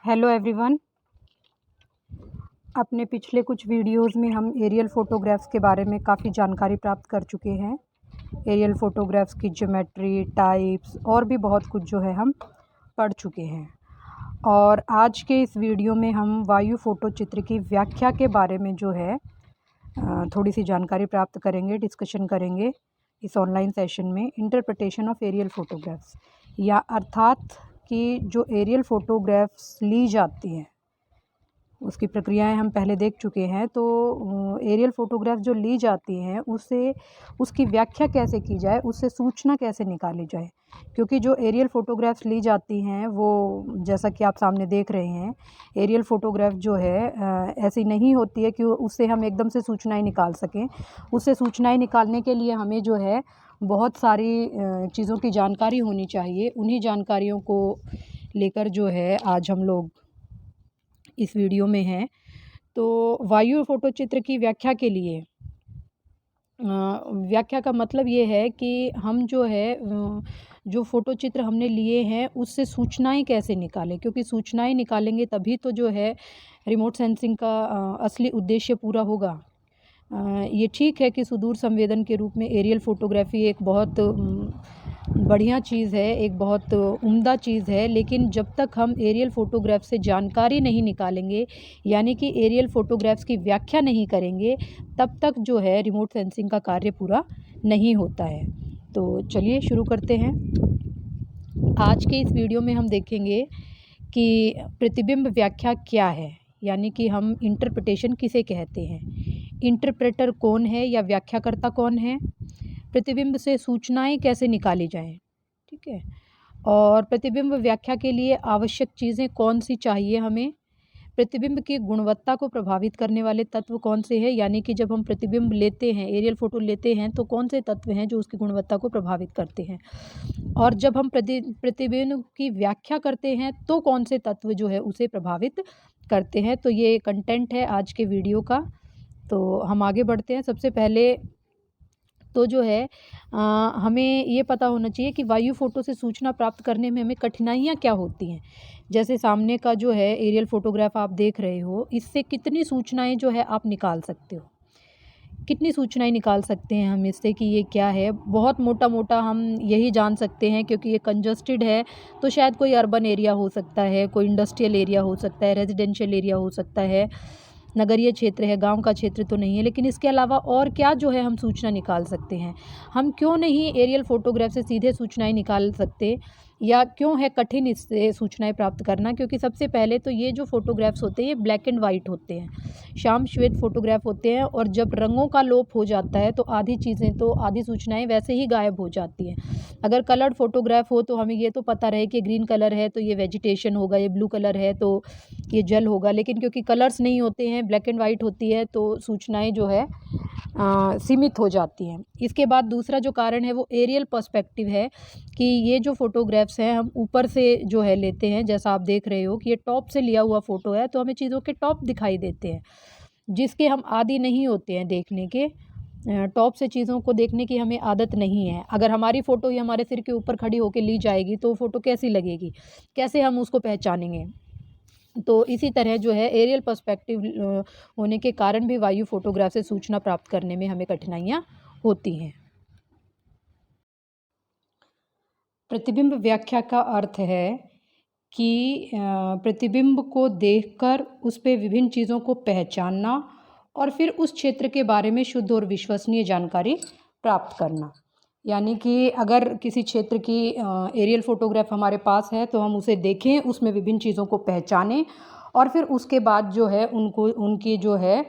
Hello everyone. अपने पिछले कुछ वीडियोस में हम एरियल फ़ोटोग्राफ्स के बारे में काफ़ी जानकारी प्राप्त कर चुके हैं। एरियल फ़ोटोग्राफ्स की ज्योमेट्री, टाइप्स और भी बहुत कुछ जो है हम पढ़ चुके हैं। और आज के इस वीडियो में हम वायु फ़ोटो चित्र की व्याख्या के बारे में जो है थोड़ी सी जानकारी प्राप्त करेंगे, डिस्कशन करेंगे इस ऑनलाइन सेशन में। इंटरप्रिटेशन ऑफ एरियल फ़ोटोग्राफ्स, या अर्थात कि जो एरियल फ़ोटोग्राफ्स ली जाती हैं उसकी प्रक्रियाएं हम पहले देख चुके हैं। तो एरियल फ़ोटोग्राफ जो ली जाती हैं उससे उसकी व्याख्या कैसे की जाए, उससे सूचना कैसे निकाली जाए। क्योंकि जो एरियल फ़ोटोग्राफ्स ली जाती हैं वो जैसा कि आप सामने देख रहे हैं, एरियल फ़ोटोग्राफ जो है ऐसी नहीं होती है कि उससे हम एकदम से सूचनाएं निकाल सकें। उससे सूचनाएं निकालने के लिए हमें जो है बहुत सारी चीज़ों की जानकारी होनी चाहिए। उन्हीं जानकारियों को लेकर जो है आज हम लोग इस वीडियो में है। तो वायु फ़ोटो चित्र की व्याख्या के लिए व्याख्या का मतलब ये है कि हम जो है जो फ़ोटो चित्र हमने लिए हैं उससे सूचनाएं कैसे निकालें, क्योंकि सूचनाएं निकालेंगे तभी तो जो है रिमोट सेंसिंग का असली उद्देश्य पूरा होगा। ये ठीक है कि सुदूर संवेदन के रूप में एरियल फ़ोटोग्राफ़ी एक बहुत बढ़िया चीज़ है, एक बहुत उम्दा चीज़ है, लेकिन जब तक हम एरियल फ़ोटोग्राफ से जानकारी नहीं निकालेंगे, यानी कि एरियल फ़ोटोग्राफ्स की व्याख्या नहीं करेंगे, तब तक जो है रिमोट सेंसिंग का कार्य पूरा नहीं होता है। तो चलिए शुरू करते हैं। आज के इस वीडियो में हम देखेंगे कि प्रतिबिंब व्याख्या क्या है, यानी कि हम इंटरप्रिटेशन किसे कहते हैं, इंटरप्रेटर कौन है या व्याख्याकर्ता कौन है, प्रतिबिंब से सूचनाएं कैसे निकाली जाएं, ठीक है, और प्रतिबिंब व्याख्या के लिए आवश्यक चीज़ें कौन सी चाहिए हमें, प्रतिबिंब की गुणवत्ता को प्रभावित करने वाले तत्व कौन से हैं, यानी कि जब हम प्रतिबिंब लेते हैं, एरियल फ़ोटो लेते हैं, तो कौन से तत्व हैं जो उसकी गुणवत्ता को प्रभावित करते हैं, और जब हम प्रतिबिंब की व्याख्या करते हैं तो कौन से तत्व जो है उसे प्रभावित करते हैं। तो ये कंटेंट है आज के वीडियो का। तो हम आगे बढ़ते हैं। सबसे पहले तो जो है हमें ये पता होना चाहिए कि वायु फ़ोटो से सूचना प्राप्त करने में हमें कठिनाइयाँ क्या होती हैं। जैसे सामने का जो है एरियल फ़ोटोग्राफ आप देख रहे हो, इससे कितनी सूचनाएं जो है आप निकाल सकते हो, कितनी सूचनाएं निकाल सकते हैं हम इससे कि ये क्या है। बहुत मोटा मोटा हम यही जान सकते हैं, क्योंकि ये कंजस्टेड है तो शायद कोई अर्बन एरिया हो सकता है, कोई इंडस्ट्रियल एरिया हो सकता है, रेजिडेंशियल एरिया हो सकता है, नगरीय क्षेत्र है, गांव का क्षेत्र तो नहीं है। लेकिन इसके अलावा और क्या जो है हम सूचना निकाल सकते हैं। हम क्यों नहीं एरियल फ़ोटोग्राफ से सीधे सूचनाएं निकाल सकते, या क्यों है कठिन इससे सूचनाएं प्राप्त करना। क्योंकि सबसे पहले तो ये जो फ़ोटोग्राफ्स होते हैं ये ब्लैक एंड वाइट होते हैं, शाम श्वेत फ़ोटोग्राफ होते हैं, और जब रंगों का लोप हो जाता है तो आधी चीज़ें, तो आधी सूचनाएं वैसे ही गायब हो जाती हैं। अगर कलर्ड फ़ोटोग्राफ हो तो हमें ये तो पता रहे कि ग्रीन कलर है तो ये वेजिटेशन होगा, ये ब्लू कलर है तो ये जल होगा। लेकिन क्योंकि कलर्स नहीं होते हैं, ब्लैक एंड वाइट होती है, तो सूचनाएं जो है सीमित हो जाती हैं। इसके बाद दूसरा जो कारण है वो एरियल पर्सपेक्टिव है, कि ये जो फ़ोटोग्राफ्स हैं हम ऊपर से जो है लेते हैं। जैसा आप देख रहे हो कि ये टॉप से लिया हुआ फ़ोटो है, तो हमें चीज़ों के टॉप दिखाई देते हैं, जिसके हम आदी नहीं होते हैं देखने के। टॉप से चीज़ों को देखने की हमें आदत नहीं है। अगर हमारी फ़ोटो ही हमारे सिर के ऊपर खड़ी होकर ली जाएगी तो फ़ोटो कैसी लगेगी, कैसे हम उसको पहचानेंगे। तो इसी तरह जो है एरियल पर्सपेक्टिव होने के कारण भी वायु फ़ोटोग्राफ से सूचना प्राप्त करने में हमें कठिनाइयाँ होती हैं। प्रतिबिंब व्याख्या का अर्थ है कि प्रतिबिंब को देखकर उस पे विभिन्न चीज़ों को पहचानना और फिर उस क्षेत्र के बारे में शुद्ध और विश्वसनीय जानकारी प्राप्त करना। यानी कि अगर किसी क्षेत्र की एरियल फ़ोटोग्राफ हमारे पास है तो हम उसे देखें, उसमें विभिन्न चीज़ों को पहचानें, और फिर उसके बाद जो है उनको उनकी जो है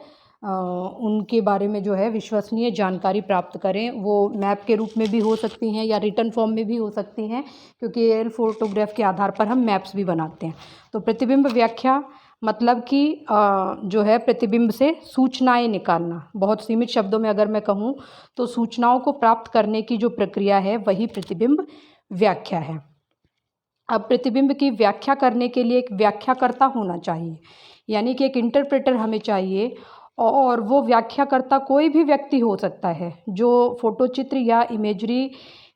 उनके बारे में जो है विश्वसनीय जानकारी प्राप्त करें। वो मैप के रूप में भी हो सकती हैं या रिटन फॉर्म में भी हो सकती हैं, क्योंकि एरियल फ़ोटोग्राफ के आधार पर हम मैप्स भी बनाते हैं। तो प्रतिबिंब व्याख्या मतलब कि जो है प्रतिबिंब से सूचनाएं निकालना। बहुत सीमित शब्दों में अगर मैं कहूँ तो सूचनाओं को प्राप्त करने की जो प्रक्रिया है वही प्रतिबिंब व्याख्या है। अब प्रतिबिंब की व्याख्या करने के लिए एक व्याख्याकर्ता होना चाहिए, यानी कि एक इंटरप्रेटर हमें चाहिए। और वो व्याख्याकर्ता कोई भी व्यक्ति हो सकता है जो फोटोचित्र या इमेजरी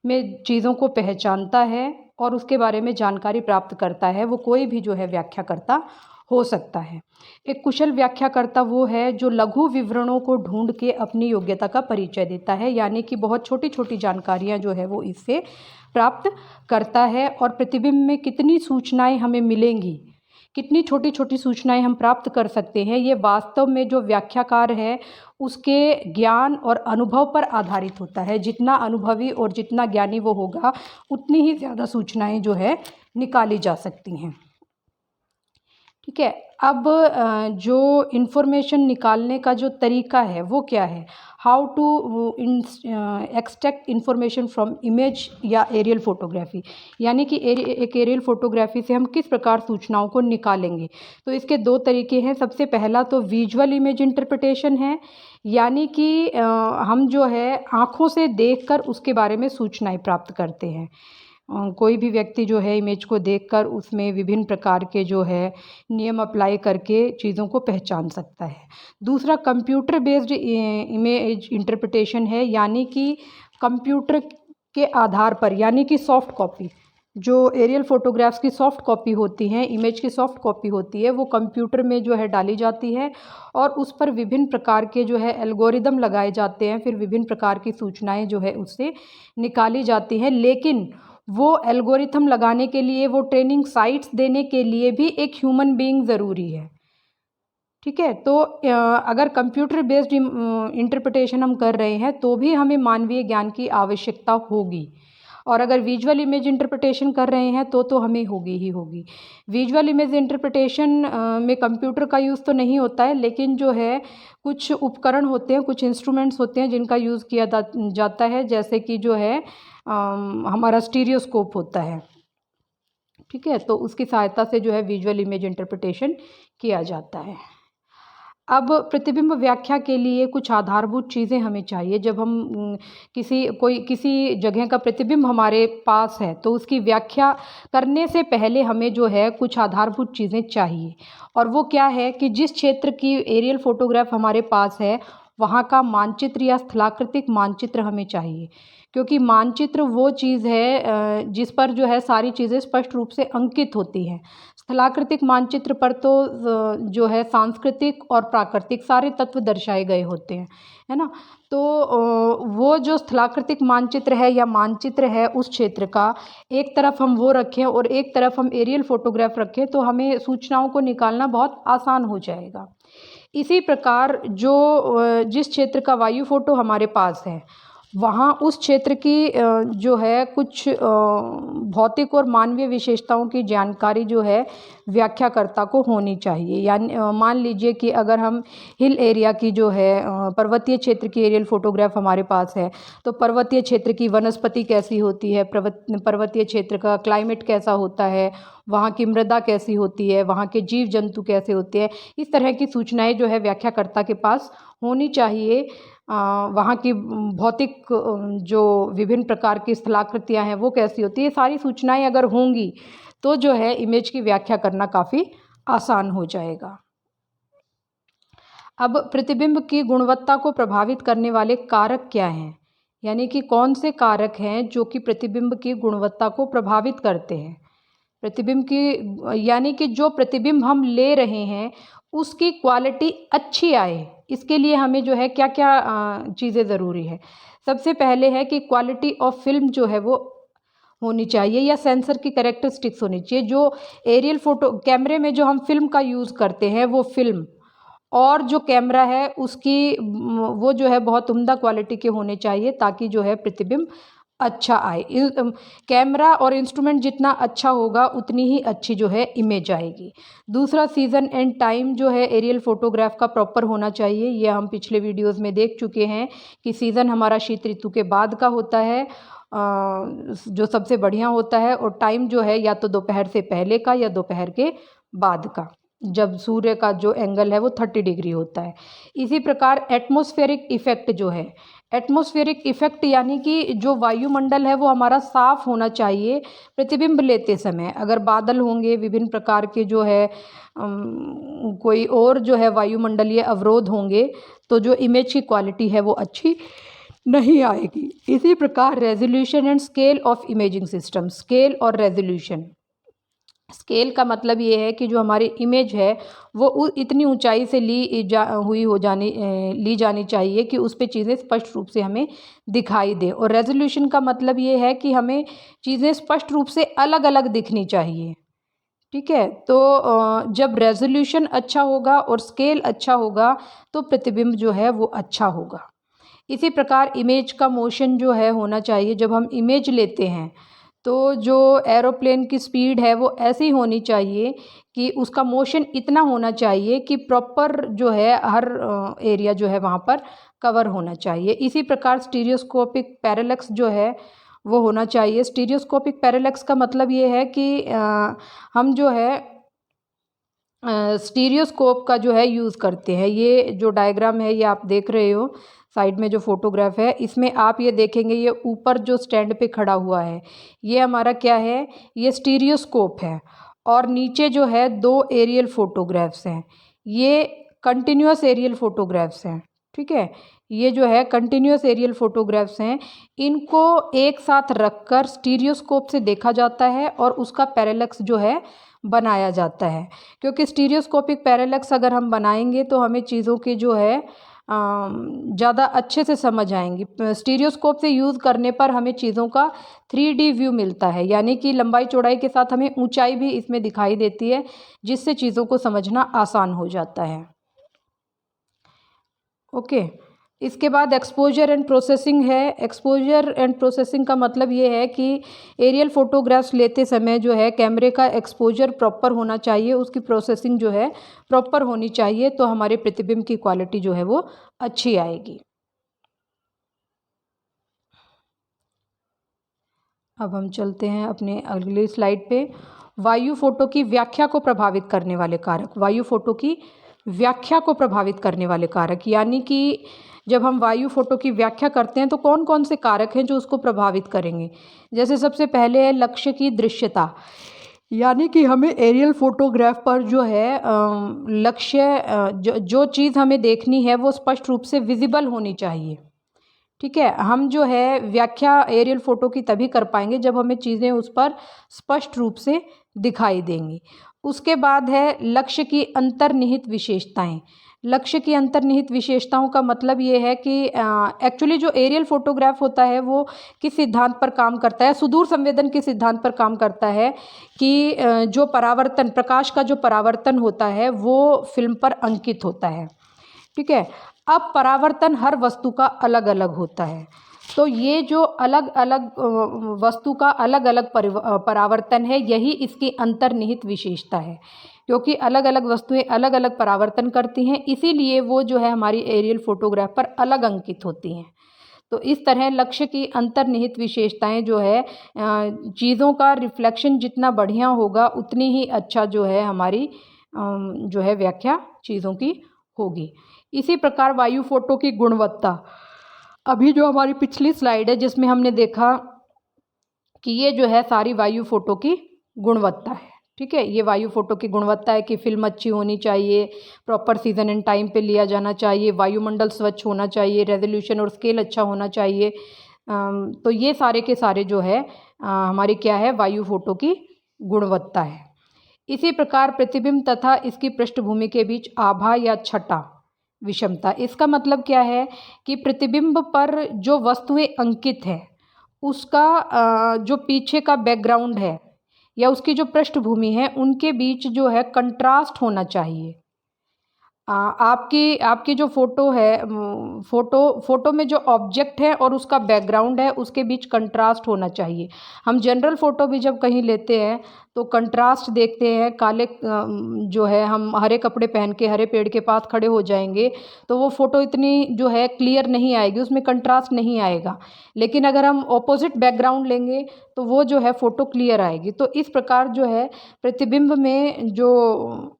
में चीज़ों को पहचानता है और उसके बारे में जानकारी प्राप्त करता है वो कोई भी जो है व्याख्याकर्ता हो सकता है। एक कुशल व्याख्याकर्ता वो है जो लघु विवरणों को ढूंढ के अपनी योग्यता का परिचय देता है, यानी कि बहुत छोटी छोटी जानकारियाँ जो है वो इससे प्राप्त करता है। और प्रतिबिंब में कितनी सूचनाएं हमें मिलेंगी, कितनी छोटी छोटी सूचनाएं हम प्राप्त कर सकते हैं, ये वास्तव में जो व्याख्याकार है उसके ज्ञान और अनुभव पर आधारित होता है। जितना अनुभवी और जितना ज्ञानी वो होगा उतनी ही ज़्यादा सूचनाएं जो है निकाली जा सकती हैं। ठीक है। अब जो इन्फॉर्मेशन निकालने का जो तरीका है वो क्या है, how to extract information from image या एरियल फोटोग्राफी, यानी कि एक एरियल फोटोग्राफी से हम किस प्रकार सूचनाओं को निकालेंगे। तो इसके दो तरीके हैं। सबसे पहला तो विजुअल इमेज इंटरप्रिटेशन है, यानी कि हम जो है आँखों से देखकर उसके बारे में सूचनाएं प्राप्त करते हैं। कोई भी व्यक्ति जो है इमेज को देखकर उसमें विभिन्न प्रकार के जो है नियम अप्लाई करके चीज़ों को पहचान सकता है। दूसरा कंप्यूटर बेस्ड इमेज इंटरप्रिटेशन है, यानी कि कंप्यूटर के आधार पर, यानी कि सॉफ्ट कॉपी, जो एरियल फोटोग्राफ्स की सॉफ्ट कॉपी होती हैं, इमेज की सॉफ्ट कॉपी होती है, वो कंप्यूटर में जो है डाली जाती है और उस पर विभिन्न प्रकार के जो है एल्गोरिदम लगाए जाते हैं, फिर विभिन्न प्रकार की सूचनाएं जो है उससे निकाली जाती हैं। लेकिन वो एल्गोरिथम लगाने के लिए, वो ट्रेनिंग साइट्स देने के लिए भी एक ह्यूमन बीइंग ज़रूरी है। ठीक है। तो अगर कंप्यूटर बेस्ड इंटरप्रिटेशन हम कर रहे हैं तो भी हमें मानवीय ज्ञान की आवश्यकता होगी, और अगर विजुअल इमेज इंटरप्रिटेशन कर रहे हैं तो हमें होगी ही होगी। विजुअल इमेज इंटरप्रिटेशन में कंप्यूटर का यूज़ तो नहीं होता है, लेकिन जो है कुछ उपकरण होते हैं, कुछ इंस्ट्रूमेंट्स होते हैं जिनका यूज़ किया जाता है, जैसे कि जो है हमारा स्टीरियोस्कोप होता है। ठीक है। तो उसकी सहायता से जो है विजुअल इमेज इंटरप्रिटेशन किया जाता है। अब प्रतिबिंब व्याख्या के लिए कुछ आधारभूत चीज़ें हमें चाहिए। जब हम किसी जगह का प्रतिबिंब हमारे पास है तो उसकी व्याख्या करने से पहले हमें जो है कुछ आधारभूत चीज़ें चाहिए, और वो क्या है कि जिस क्षेत्र की एरियल फोटोग्राफ हमारे पास है वहाँ का मानचित्र या स्थलाकृतिक मानचित्र हमें चाहिए, क्योंकि मानचित्र वो चीज़ है जिस पर जो है सारी चीज़ें स्पष्ट रूप से अंकित होती हैं। स्थलाकृतिक मानचित्र पर तो जो है सांस्कृतिक और प्राकृतिक सारे तत्व दर्शाए गए होते हैं, है ना। तो वो जो स्थलाकृतिक मानचित्र है या मानचित्र है उस क्षेत्र का, एक तरफ हम वो रखें और एक तरफ हम एरियल फोटोग्राफ रखें तो हमें सूचनाओं को निकालना बहुत आसान हो जाएगा। इसी प्रकार जिस क्षेत्र का वायु फोटो हमारे पास है वहाँ उस क्षेत्र की जो है कुछ भौतिक और मानवीय विशेषताओं की जानकारी जो है व्याख्याकर्ता को होनी चाहिए। यानी मान लीजिए कि अगर हम हिल एरिया की जो है पर्वतीय क्षेत्र की एरियल फोटोग्राफ हमारे पास है, तो पर्वतीय क्षेत्र की वनस्पति कैसी होती है, पर्वतीय क्षेत्र का क्लाइमेट कैसा होता है, वहाँ की मृदा कैसी होती है, वहाँ के जीव जंतु कैसे होते हैं, इस तरह की सूचनाएं जो है व्याख्याकर्ता के पास होनी चाहिए। वहाँ की भौतिक जो विभिन्न प्रकार की स्थलाकृतियाँ हैं वो कैसी होती है, सारी सूचनाएं अगर होंगी तो जो है इमेज की व्याख्या करना काफ़ी आसान हो जाएगा। अब प्रतिबिंब की गुणवत्ता को प्रभावित करने वाले कारक क्या हैं, यानी कि कौन से कारक हैं जो कि प्रतिबिंब की गुणवत्ता को प्रभावित करते हैं। प्रतिबिंब की यानी कि जो प्रतिबिंब हम ले रहे हैं उसकी क्वालिटी अच्छी आए, इसके लिए हमें जो है क्या क्या चीज़ें ज़रूरी है। सबसे पहले है कि क्वालिटी ऑफ फिल्म जो है वो होनी चाहिए, या सेंसर की कैरेक्टरिस्टिक्स होनी चाहिए। जो एरियल फोटो कैमरे में जो हम फिल्म का यूज़ करते हैं वो फिल्म और जो कैमरा है उसकी वो जो है बहुत उम्दा क्वालिटी के होने चाहिए, ताकि जो है प्रतिबिंब अच्छा आए। कैमरा और इंस्ट्रूमेंट जितना अच्छा होगा उतनी ही अच्छी जो है इमेज आएगी। दूसरा, सीज़न एंड टाइम जो है एरियल फोटोग्राफ का प्रॉपर होना चाहिए। ये हम पिछले वीडियोस में देख चुके हैं कि सीज़न हमारा शीत ऋतु के बाद का होता है जो सबसे बढ़िया होता है, और टाइम जो है या तो दोपहर से पहले का या दोपहर के बाद का, जब सूर्य का जो एंगल है वो 30 डिग्री होता है। इसी प्रकार एटमॉस्फेरिक इफ़ेक्ट जो है, एटमॉस्फेरिक इफ़ेक्ट यानी कि जो वायुमंडल है वो हमारा साफ़ होना चाहिए प्रतिबिंब लेते समय। अगर बादल होंगे, विभिन्न प्रकार के जो है कोई और जो है वायुमंडलीय अवरोध होंगे तो जो इमेज की क्वालिटी है वो अच्छी नहीं आएगी। इसी प्रकार resolution and scale of imaging system, scale और रेजोल्यूशन। स्केल का मतलब ये है कि जो हमारी इमेज है वो इतनी ऊंचाई से ली जानी चाहिए कि उस पे चीज़ें स्पष्ट रूप से हमें दिखाई दे। और रेजोल्यूशन का मतलब ये है कि हमें चीज़ें स्पष्ट रूप से अलग अलग दिखनी चाहिए। ठीक है, तो जब रेजोल्यूशन अच्छा होगा और स्केल अच्छा होगा तो प्रतिबिंब जो है वो अच्छा होगा। इसी प्रकार इमेज का मोशन जो है होना चाहिए। जब हम इमेज लेते हैं तो जो एरोप्लेन की स्पीड है वो ऐसी होनी चाहिए कि उसका मोशन इतना होना चाहिए कि प्रॉपर जो है हर एरिया जो है वहाँ पर कवर होना चाहिए। इसी प्रकार स्टीरियोस्कोपिक पैरेलक्स जो है वो होना चाहिए। स्टीरियोस्कोपिक पैरेलक्स का मतलब ये है कि हम जो है स्टीरियोस्कोप का जो है यूज़ करते हैं। ये जो डायग्राम है ये आप देख रहे हो, साइड में जो फोटोग्राफ है इसमें आप ये देखेंगे, ये ऊपर जो स्टैंड पे खड़ा हुआ है ये हमारा क्या है, ये स्टीरियोस्कोप है। और नीचे जो है दो एरियल फोटोग्राफ्स हैं, ये कंटिन्यूस एरियल फोटोग्राफ्स हैं। ठीक है, ये जो है कंटिन्यूस एरियल फोटोग्राफ्स हैं। इनको एक साथ रखकर स्टीरियोस्कोप से देखा जाता है और उसका पैरेलक्स जो है बनाया जाता है। क्योंकि स्टीरियोस्कोपिक पैरेलक्स अगर हम बनाएंगे तो हमें चीज़ों की जो है ज़्यादा अच्छे से समझ आएंगी। स्टीरियोस्कोप से यूज़ करने पर हमें चीज़ों का 3D व्यू मिलता है, यानी कि लंबाई चौड़ाई के साथ हमें ऊंचाई भी इसमें दिखाई देती है, जिससे चीज़ों को समझना आसान हो जाता है। ओके, इसके बाद एक्सपोजर एंड प्रोसेसिंग है। एक्सपोजर एंड प्रोसेसिंग का मतलब ये है कि एरियल फोटोग्राफ्स लेते समय जो है कैमरे का एक्सपोजर प्रॉपर होना चाहिए, उसकी प्रोसेसिंग जो है प्रॉपर होनी चाहिए, तो हमारे प्रतिबिंब की क्वालिटी जो है वो अच्छी आएगी। अब हम चलते हैं अपने अगली स्लाइड पे। वायु फोटो की व्याख्या को प्रभावित करने वाले कारक। वायु फोटो की व्याख्या को प्रभावित करने वाले कारक, यानी कि जब हम वायु फोटो की व्याख्या करते हैं तो कौन कौन से कारक हैं जो उसको प्रभावित करेंगे। जैसे सबसे पहले है लक्ष्य की दृश्यता, यानी कि हमें एरियल फोटोग्राफ पर जो है लक्ष्य जो चीज़ हमें देखनी है वो स्पष्ट रूप से विजिबल होनी चाहिए। ठीक है, हम जो है व्याख्या एरियल फोटो की तभी कर पाएंगे जब हमें चीज़ें उस पर स्पष्ट रूप से दिखाई देंगी। उसके बाद है लक्ष्य की अंतर्निहित विशेषताएं। लक्ष्य की अंतर्निहित विशेषताओं का मतलब ये है कि एक्चुअली जो एरियल फोटोग्राफ होता है वो किस सिद्धांत पर काम करता है, सुदूर संवेदन के सिद्धांत पर काम करता है कि जो परावर्तन, प्रकाश का जो परावर्तन होता है वो फिल्म पर अंकित होता है। ठीक है, अब परावर्तन हर वस्तु का अलग अलग होता है, तो ये जो अलग अलग वस्तु का अलग अलग परावर्तन है, यही इसकी अंतर्निहित विशेषता है। क्योंकि अलग अलग वस्तुएं अलग अलग परावर्तन करती हैं, इसीलिए वो जो है हमारी एरियल फोटोग्राफ पर अलग अंकित होती हैं। तो इस तरह लक्ष्य की अंतर्निहित विशेषताएं जो है, चीज़ों का रिफ्लेक्शन जितना बढ़िया होगा उतनी ही अच्छा जो है हमारी जो है व्याख्या चीज़ों की होगी। इसी प्रकार वायु फोटो की गुणवत्ता। अभी जो हमारी पिछली स्लाइड है जिसमें हमने देखा कि ये जो है सारी वायु फोटो की गुणवत्ता है। ठीक है, ये वायु फोटो की गुणवत्ता है कि फिल्म अच्छी होनी चाहिए, प्रॉपर सीजन एंड टाइम पे लिया जाना चाहिए, वायुमंडल स्वच्छ होना चाहिए, रेजोल्यूशन और स्केल अच्छा होना चाहिए। तो ये सारे के सारे जो है हमारी क्या है, वायु फोटो की गुणवत्ता है। इसी प्रकार प्रतिबिंब तथा इसकी पृष्ठभूमि के बीच आभा या छटा विषमता। इसका मतलब क्या है कि प्रतिबिंब पर जो वस्तुएं अंकित है उसका जो पीछे का बैकग्राउंड है या उसकी जो पृष्ठभूमि है उनके बीच जो है कंट्रास्ट होना चाहिए। आपकी आपकी जो फ़ोटो है, फ़ोटो में जो ऑब्जेक्ट है और उसका बैकग्राउंड है उसके बीच कंट्रास्ट होना चाहिए। हम जनरल फ़ोटो भी जब कहीं लेते हैं तो कंट्रास्ट देखते हैं। काले जो है हम हरे कपड़े पहन के हरे पेड़ के पास खड़े हो जाएंगे तो वो फ़ोटो इतनी जो है क्लियर नहीं आएगी, उसमें कंट्रास्ट नहीं आएगा। लेकिन अगर हम ऑपोजिट बैकग्राउंड लेंगे तो वो जो है फ़ोटो क्लियर आएगी। तो इस प्रकार जो है प्रतिबिंब में जो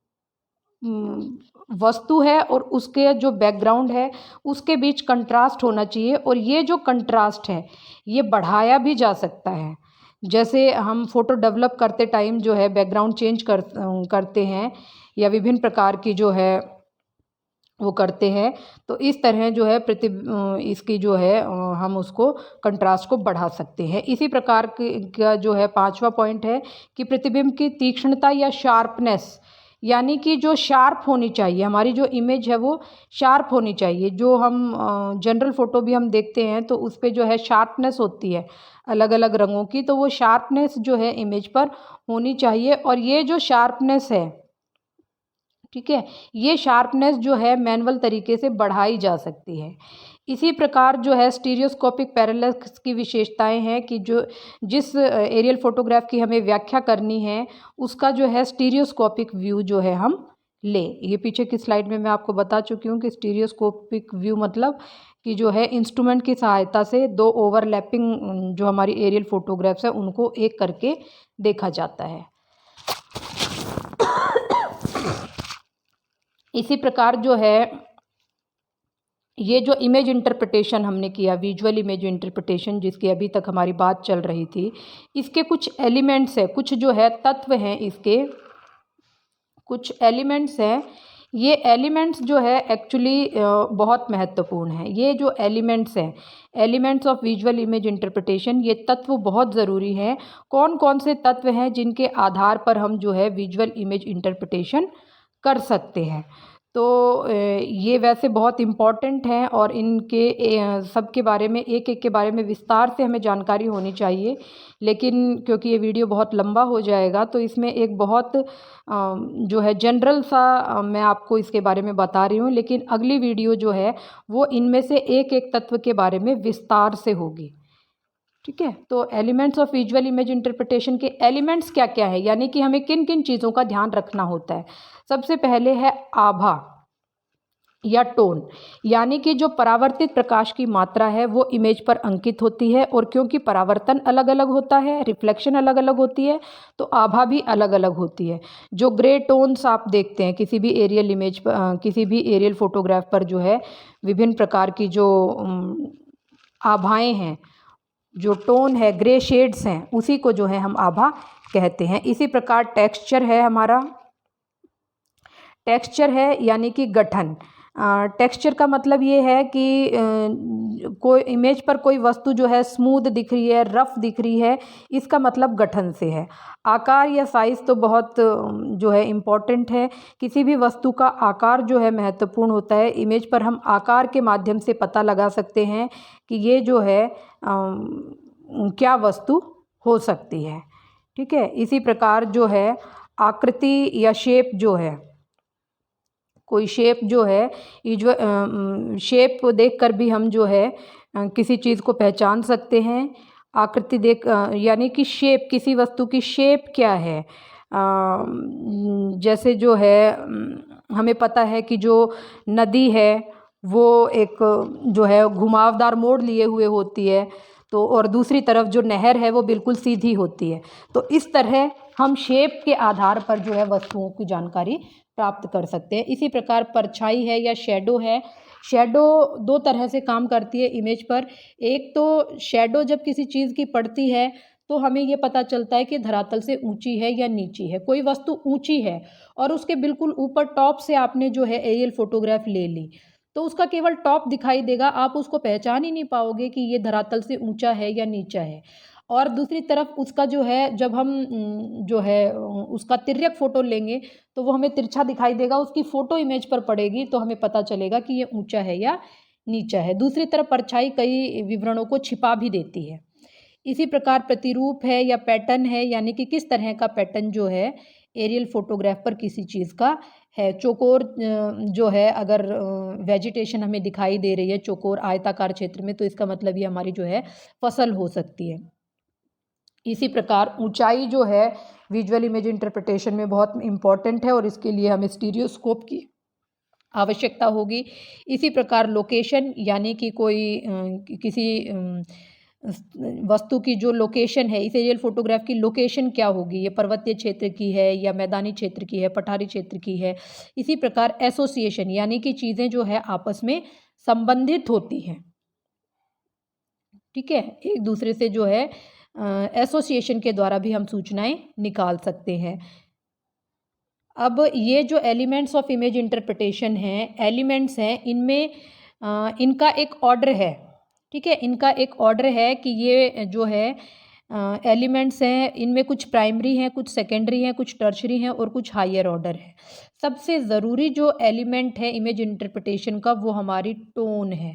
वस्तु है और उसके जो बैकग्राउंड है उसके बीच कंट्रास्ट होना चाहिए। और ये जो कंट्रास्ट है ये बढ़ाया भी जा सकता है। जैसे हम फ़ोटो डेवलप करते टाइम जो है बैकग्राउंड चेंज करते हैं या विभिन्न प्रकार की जो है वो करते हैं। तो इस तरह जो है इसकी जो है हम उसको कंट्रास्ट को बढ़ा सकते हैं। इसी प्रकार का जो है पांचवा पॉइंट है कि प्रतिबिंब की तीक्ष्णता या शार्पनेस, यानी कि जो शार्प होनी चाहिए, हमारी जो इमेज है वो शार्प होनी चाहिए। जो हम जनरल फ़ोटो भी हम देखते हैं तो उस पे जो है शार्पनेस होती है अलग अलग रंगों की, तो वो शार्पनेस जो है इमेज पर होनी चाहिए। और ये जो शार्पनेस है, ठीक है, ये शार्पनेस जो है मैनुअल तरीके से बढ़ाई जा सकती है। इसी प्रकार जो है स्टीरियोस्कोपिक पैरेलक्स की विशेषताएं हैं कि जो जिस एरियल फोटोग्राफ की हमें व्याख्या करनी है उसका जो है स्टीरियोस्कोपिक व्यू जो है हम ले। ये पीछे की स्लाइड में मैं आपको बता चुकी हूँ कि स्टीरियोस्कोपिक व्यू मतलब कि जो है इंस्ट्रूमेंट की सहायता से दो ओवरलैपिंग जो हमारी एरियल फोटोग्राफ्स है उनको एक करके देखा जाता है। इसी प्रकार जो है ये जो इमेज इंटरप्रिटेशन हमने किया, विजुअल इमेज इंटरप्रिटेशन, जिसकी अभी तक हमारी बात चल रही थी, इसके कुछ एलिमेंट्स है, कुछ जो है तत्व हैं, इसके कुछ एलिमेंट्स हैं। ये एलिमेंट्स जो है एक्चुअली बहुत महत्वपूर्ण है। ये जो एलिमेंट्स हैं, elements of visual image interpretation, ये तत्व बहुत ज़रूरी हैं। कौन कौन से तत्व हैं जिनके आधार पर हम जो है विजुअल इमेज इंटरप्रिटेशन कर सकते हैं? तो ये वैसे बहुत इम्पॉर्टेंट हैं और इनके सब के बारे में एक एक के बारे में विस्तार से हमें जानकारी होनी चाहिए। लेकिन क्योंकि ये वीडियो बहुत लंबा हो जाएगा तो इसमें एक बहुत जो है जनरल सा मैं आपको इसके बारे में बता रही हूँ, लेकिन अगली वीडियो जो है वो इनमें से एक एक तत्व के बारे में विस्तार से होगी। ठीक है, तो elements of visual image interpretation के एलिमेंट्स क्या क्या है, यानी कि हमें किन किन चीज़ों का ध्यान रखना होता है। सबसे पहले है आभा या टोन, यानी कि जो परावर्तित प्रकाश की मात्रा है वो इमेज पर अंकित होती है। और क्योंकि परावर्तन अलग अलग होता है, रिफ्लेक्शन अलग अलग होती है, तो आभा भी अलग अलग होती है। जो ग्रे टोन्स आप देखते हैं किसी भी एरियल इमेज पर, किसी भी एरियल फोटोग्राफ पर जो है विभिन्न प्रकार की जो आभाएं हैं, जो टोन है, ग्रे शेड्स हैं, उसी को जो है हम आभा कहते हैं। इसी प्रकार टेक्सचर है हमारा, टेक्सचर है यानी कि गठन। टेक्सचर का मतलब ये है कि कोई इमेज पर कोई वस्तु जो है स्मूथ दिख रही है, रफ दिख रही है, इसका मतलब गठन से है। आकार या साइज़ तो बहुत जो है इम्पॉर्टेंट है। किसी भी वस्तु का आकार जो है महत्वपूर्ण होता है। इमेज पर हम आकार के माध्यम से पता लगा सकते हैं कि ये जो है क्या वस्तु हो सकती है। ठीक है, इसी प्रकार जो है आकृति या शेप जो है, कोई शेप जो है शेप देखकर भी हम जो है किसी चीज़ को पहचान सकते हैं। आकृति देख यानी कि शेप, किसी वस्तु की शेप क्या है। जैसे जो है हमें पता है कि जो नदी है वो एक जो है घुमावदार मोड़ लिए हुए होती है, तो और दूसरी तरफ जो नहर है वो बिल्कुल सीधी होती है। तो इस तरह हम शेप के आधार पर जो है वस्तुओं की जानकारी प्राप्त कर सकते हैं। इसी प्रकार परछाई है या शैडो है। शैडो दो तरह से काम करती है इमेज पर। एक तो शैडो जब किसी चीज़ की पड़ती है तो हमें ये पता चलता है कि धरातल से ऊंची है या नीची है। कोई वस्तु ऊंची है और उसके बिल्कुल ऊपर टॉप से आपने जो है एरियल फोटोग्राफ ले ली, तो उसका केवल टॉप दिखाई देगा, आप उसको पहचान ही नहीं पाओगे कि ये धरातल से ऊंचा है या नीचा है। और दूसरी तरफ उसका जो है जब हम जो है उसका तिर्यक फ़ोटो लेंगे तो वो हमें तिरछा दिखाई देगा, उसकी फ़ोटो इमेज पर पड़ेगी तो हमें पता चलेगा कि ये ऊंचा है या नीचा है। दूसरी तरफ परछाई कई विवरणों को छिपा भी देती है। इसी प्रकार प्रतिरूप है या पैटर्न है, यानी कि किस तरह का पैटर्न जो है एरियल फोटोग्राफ पर किसी चीज़ का है। चौकोर जो है अगर वेजिटेशन हमें दिखाई दे रही है चौकोर आयताकार क्षेत्र में, तो इसका मतलब ये हमारी जो है फसल हो सकती है। इसी प्रकार ऊंचाई जो है विजुअल इमेज इंटरप्रिटेशन में बहुत इम्पॉर्टेंट है और इसके लिए हमें स्टीरियोस्कोप की आवश्यकता होगी। इसी प्रकार लोकेशन, यानी कि कोई किसी वस्तु की जो लोकेशन है, इस एरियल फोटोग्राफ की लोकेशन क्या होगी, ये पर्वतीय क्षेत्र की है या मैदानी क्षेत्र की है, पठारी क्षेत्र की है। इसी प्रकार एसोसिएशन, यानी कि चीज़ें जो है आपस में संबंधित होती हैं। ठीक है, एक दूसरे से जो है एसोसिएशन के द्वारा भी हम सूचनाएं निकाल सकते हैं। अब ये जो एलिमेंट्स ऑफ इमेज इंटरप्रिटेशन हैं, एलिमेंट्स हैं, इनमें इनका एक ऑर्डर है, ठीक है। इनका एक ऑर्डर है कि ये जो है एलिमेंट्स हैं, इनमें कुछ प्राइमरी हैं, कुछ सेकेंडरी हैं, कुछ टर्शरी हैं और कुछ हायर ऑर्डर है। सबसे ज़रूरी जो एलिमेंट है इमेज इंटरप्रिटेशन का वो हमारी टोन है,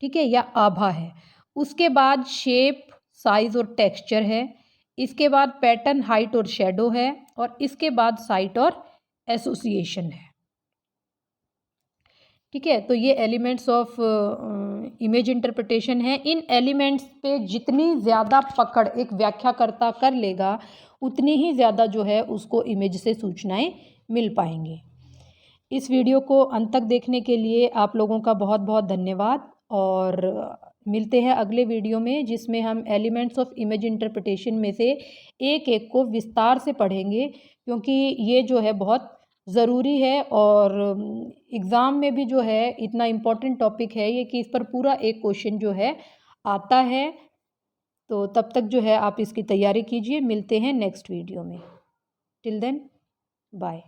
ठीक है, या आभा है। उसके बाद शेप, साइज़ और टेक्सचर है। इसके बाद पैटर्न, हाइट और शेडो है। और इसके बाद साइट और एसोसिएशन है, ठीक है। तो ये एलिमेंट्स ऑफ इमेज इंटरप्रिटेशन है। इन एलिमेंट्स पे जितनी ज़्यादा पकड़ एक व्याख्याकर्ता कर लेगा उतनी ही ज़्यादा जो है उसको इमेज से सूचनाएं मिल पाएंगी। इस वीडियो को अंत तक देखने के लिए आप लोगों का बहुत बहुत धन्यवाद और मिलते हैं अगले वीडियो में, जिसमें हम एलिमेंट्स ऑफ इमेज इंटरप्रिटेशन में से एक एक को विस्तार से पढ़ेंगे, क्योंकि ये जो है बहुत ज़रूरी है और एग्ज़ाम में भी जो है इतना इम्पोर्टेंट टॉपिक है ये कि इस पर पूरा एक क्वेश्चन जो है आता है। तो तब तक जो है आप इसकी तैयारी कीजिए। मिलते हैं नेक्स्ट वीडियो में। Till then, bye.